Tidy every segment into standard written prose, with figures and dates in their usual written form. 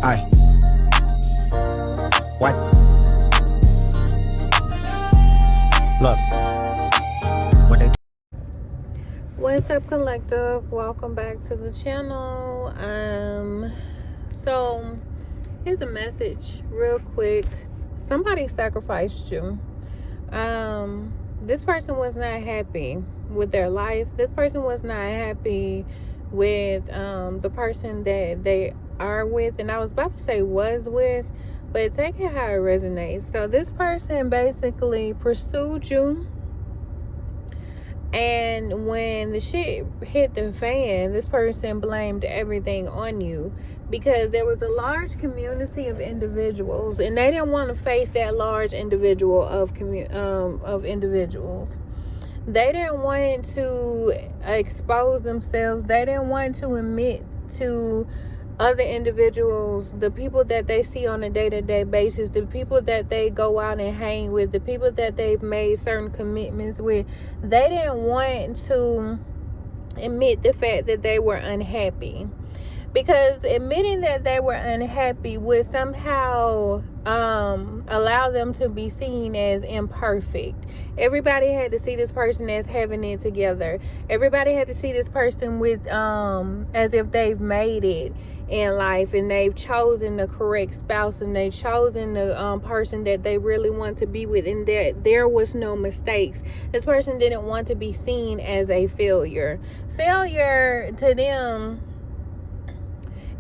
Aye. What? Look. What they What's up, collective? Welcome back to the channel. So here's a message real quick. Somebody sacrificed you. This person was not happy with their life. This person was not happy with the person that they are with, and I was about to say was with, but take it how it resonates. So this person basically pursued you, and when the shit hit the fan, this person blamed everything on you because there was a large community of individuals, and they didn't want to face that large individual of individuals. They didn't want to expose themselves. They didn't want to admit to other individuals, the people that they see on a day-to-day basis, the people that they go out and hang with, the people that they've made certain commitments with. They didn't want to admit the fact that they were unhappy, because admitting that they were unhappy would somehow allow them to be seen as imperfect. Everybody had to see this person as having it together. Everybody had to see this person with as if they've made it in life, and they've chosen the correct spouse, and they've chosen the person that they really want to be with, and there was no mistakes. This person didn't want to be seen as a failure. Failure to them,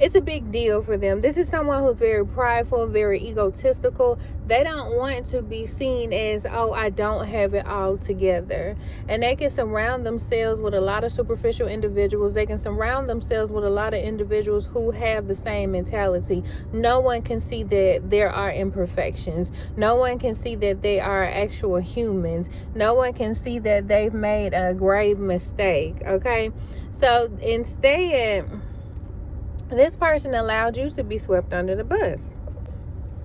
it's a big deal for them. This is someone who's very prideful, very egotistical. They don't want to be seen as, oh, I don't have it all together. And they can surround themselves with a lot of superficial individuals. They can surround themselves with a lot of individuals who have the same mentality. No one can see that there are imperfections. No one can see that they are actual humans. No one can see that they've made a grave mistake, okay? So instead, this person allowed you to be swept under the bus.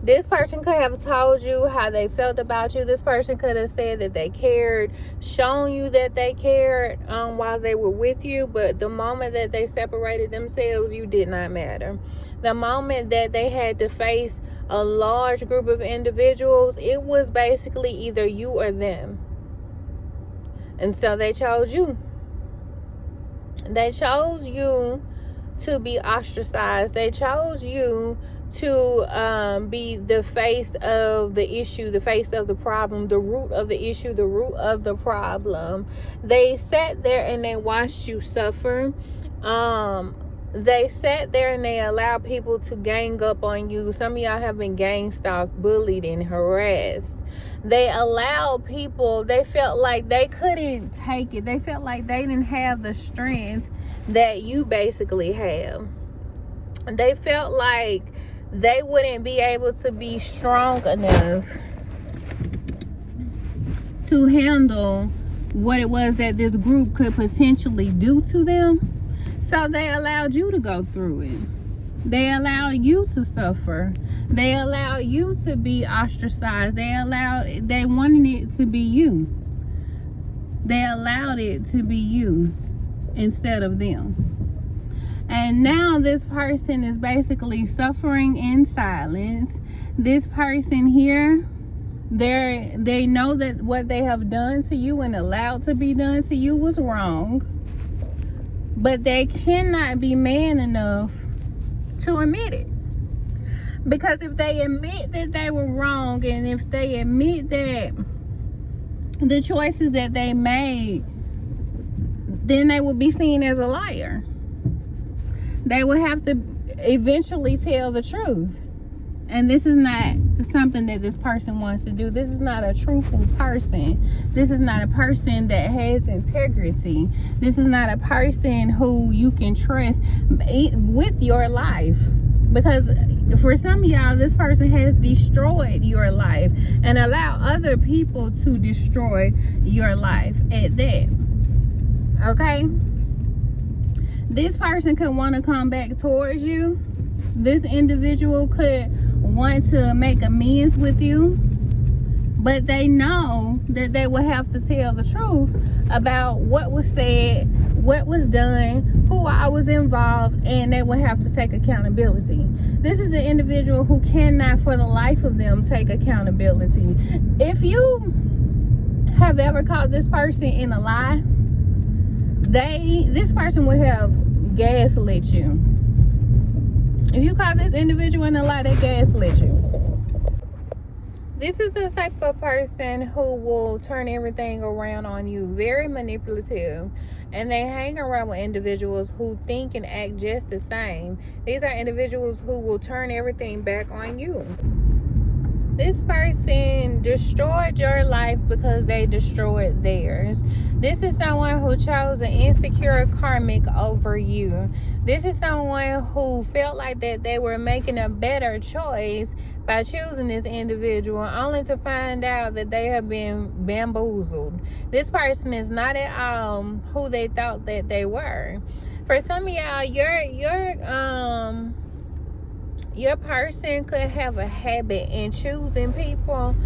This person could have told you how they felt about you. This person could have said that they cared, shown you that they cared while they were with you. But the moment that they separated themselves, you did not matter. The moment that they had to face a large group of individuals, it was basically either you or them. And so they chose you. They chose you to be ostracized. They chose you to be the face of the issue, the face of the problem, the root of the issue, the root of the problem. They sat there and they watched you suffer. They sat there and they allowed people to gang up on you. Some of y'all have been gang stalked, bullied, and harassed. They allowed people, they felt like they couldn't take it. They felt like they didn't have the strength that you basically have. They felt like they wouldn't be able to be strong enough to handle what it was that this group could potentially do to them. So they allowed you to go through it. They allowed you to suffer. They allowed you to be ostracized. They wanted it to be you. They allowed it to be you instead of them. And now this person is basically suffering in silence. This person here, they know that what they have done to you and allowed to be done to you was wrong, but they cannot be man enough to admit it. Because if they admit that they were wrong, and if they admit that the choices that they made, then they will be seen as a liar. They will have to eventually tell the truth. And this is not something that this person wants to do. This is not a truthful person. This is not a person that has integrity. This is not a person who you can trust with your life. Because for some of y'all, this person has destroyed your life and allowed other people to destroy your life at that. Okay? This person could want to come back towards you. This individual could want to make amends with you, but they know that they will have to tell the truth about what was said, what was done, who who I was involved, and they would have to take accountability. This is an individual who cannot for the life of them take accountability. If you have ever caught this person in a lie, this person would have gaslit you. If you caught this individual in a lie, they gaslit you. This is the type of person who will turn everything around on you. Very manipulative. And they hang around with individuals who think and act just the same. These are individuals who will turn everything back on you. This person destroyed your life because they destroyed theirs. This is someone who chose an insecure karmic over you. This is someone who felt like that they were making a better choice by choosing this individual, only to find out that they have been bamboozled. This person is not at all who they thought that they were. For some of y'all, your person could have a habit in choosing people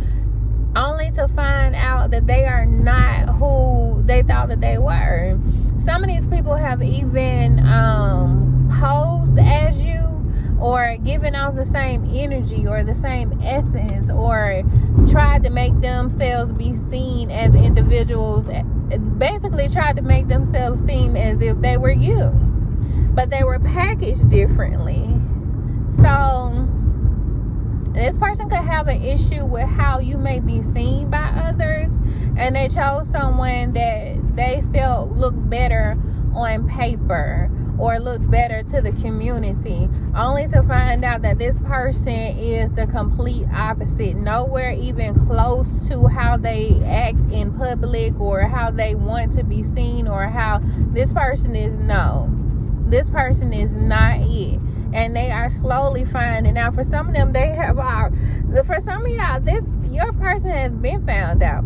only to find out that they are not who they thought that they were. Some of these people have even posed as you, or giving off the same energy or the same essence, or tried to make themselves be seen as individuals, basically tried to make themselves seem as if they were you, but they were packaged differently. So this person could have an issue with how you may be seen by others, and they chose someone that they felt looked better on paper or look better to the community, only to find out that this person is the complete opposite. Nowhere even close to how they act in public, or how they want to be seen, or how this person is. No, this person is not it, and they are slowly finding out. For some of them, they have for some of y'all, your person has been found out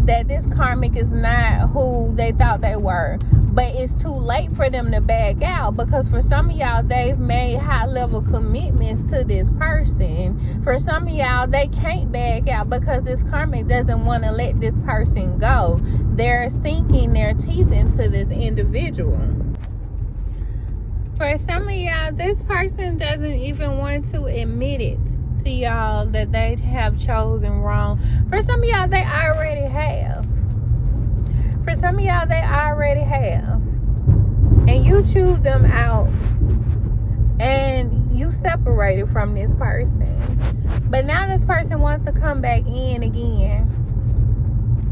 that this karmic is not who they thought they were. But it's too late for them to back out, because for some of y'all, they've made high-level commitments to this person. For some of y'all, they can't back out because this karmic doesn't want to let this person go. They're sinking their teeth into this individual. For some of y'all, this person doesn't even want to admit it to y'all that they have chosen wrong. For some of y'all, they already have. For some of y'all, they already have. And you choose them out, and you separated from this person. But now this person wants to come back in again.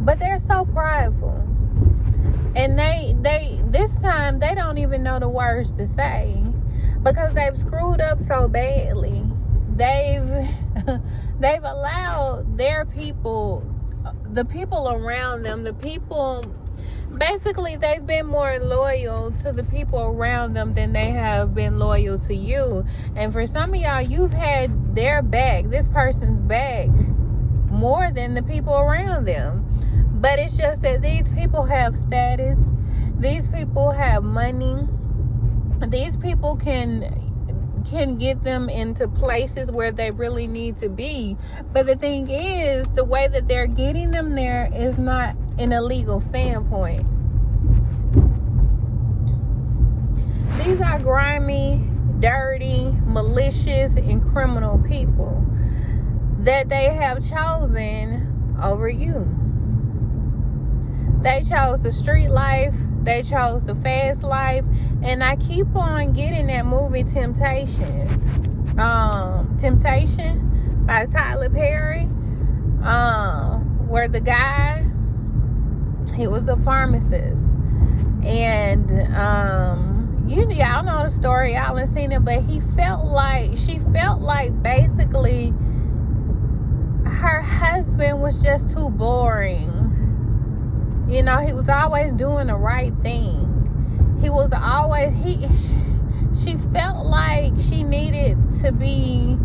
But they're so prideful. And they this time, they don't even know the words to say, because they've screwed up so badly. They've allowed their people, the people around them, basically, they've been more loyal to the people around them than they have been loyal to you. And for some of y'all, you've had their back, this person's back, more than the people around them. But it's just that these people have status. These people have money. These people can get them into places where they really need to be. But the thing is, the way that they're getting them there is not in a legal standpoint. These are grimy, dirty, malicious, and criminal people that they have chosen over you. They chose the street life. They chose the fast life. And I keep on getting that movie Temptation by Tyler Perry, where the guy, he was a pharmacist, and y'all know the story, y'all have seen it, but she felt like basically her husband was just too boring. You know, he was always doing the right thing. He was always, she felt like she needed to be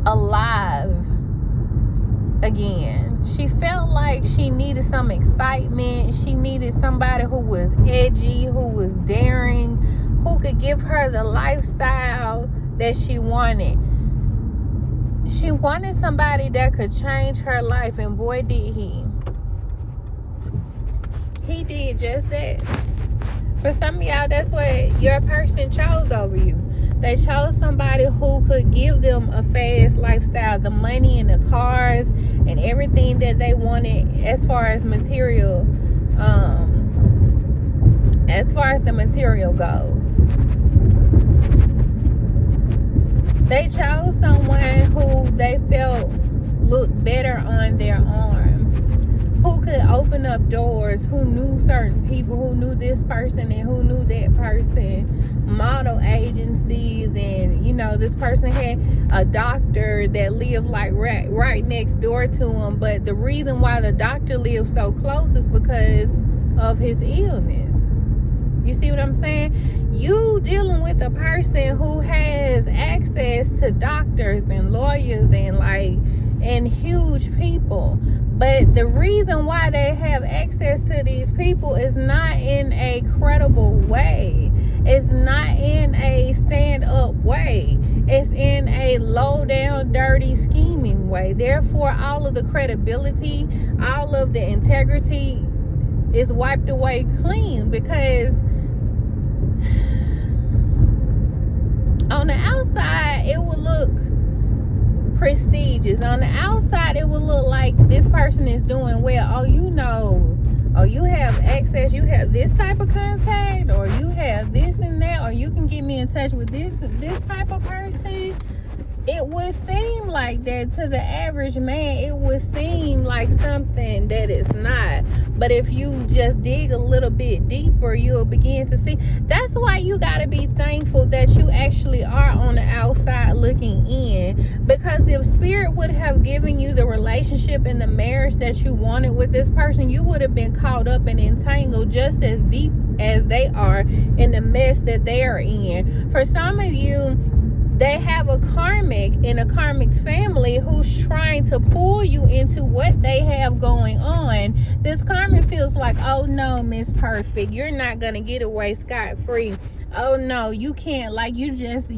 alive again. She felt like she needed some excitement. She needed somebody who was edgy, who was daring, who could give her the lifestyle that she wanted. She wanted somebody that could change her life, and boy did he. He did just that. For some of y'all, that's what your person chose over you. They chose somebody who could give them a fast lifestyle, the money and the cars and everything that they wanted as far as material, as far as the material goes. They chose someone who they felt looked better on their arm, who could open up doors, who knew certain people, who knew this person and who knew that person, model agencies, and you know, this person had a doctor that lived like right next door to him. But the reason why the doctor lived so close is because of his illness. You see what I'm saying? You dealing with a person who has access to doctors and lawyers and huge people. But the reason why they have access to these people is not in a credible way. It's not in a stand-up way. It's in a low-down, dirty, scheming way. Therefore, all of the credibility, all of the integrity is wiped away clean, because on the outside, it will look prestigious. On the outside, it will look like this person is doing well. Oh, you know, oh, you have access, you have this type of contact, or you have this and that, or you can get me in touch with this type of person. It would seem like that to the average man. It would seem like something that it's not. But if you just dig a little bit deeper, you'll begin to see. That's why you got to be thankful that you actually are on the outside looking in. Because if spirit would have given you the relationship and the marriage that you wanted with this person, you would have been caught up and entangled just as deep as they are in the mess that they are in. For some of you, they have a karmic in a karmic's family who's trying to pull you into what they have going on. This karmic feels like, oh no, Miss Perfect, you're not gonna get away scot-free. Oh no, you can't, like you just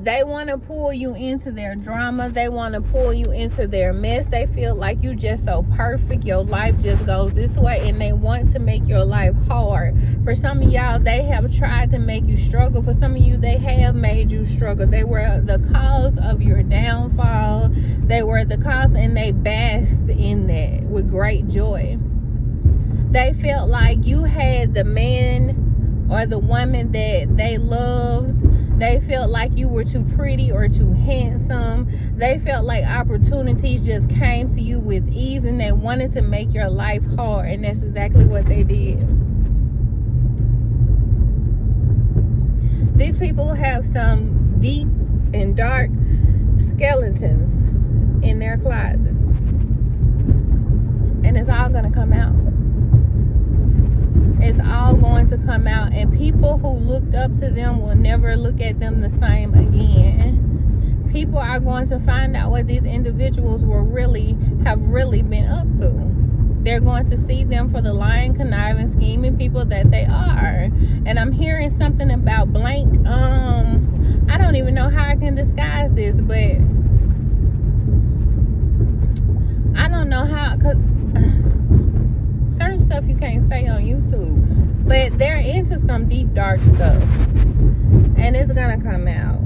They want to pull you into their drama. They want to pull you into their mess. They feel like you just so perfect. Your life just goes this way, and they want to make your life hard. For some of y'all, they have tried to make you struggle. For some of you, they have made you struggle. They were the cause of your downfall. They were the cause, and they basked in that with great joy. They felt like you had the man or the woman that they loved. They felt like you were too pretty or too handsome. They felt like opportunities just came to you with ease, and they wanted to make your life hard, and that's exactly what they did. These people have some deep and dark skeletons in their closets, and it's all going to come out. It's all going to come out, and people who looked up to them will never look at them the same again. People are going to find out what these individuals have really been up to. They're going to see them for the lying, conniving, scheming people that they are. And I'm hearing something about blank. I don't even know how I can disguise this, but I don't know how, because certain stuff you can't say on YouTube, but they're into some deep dark stuff, and it's gonna come out.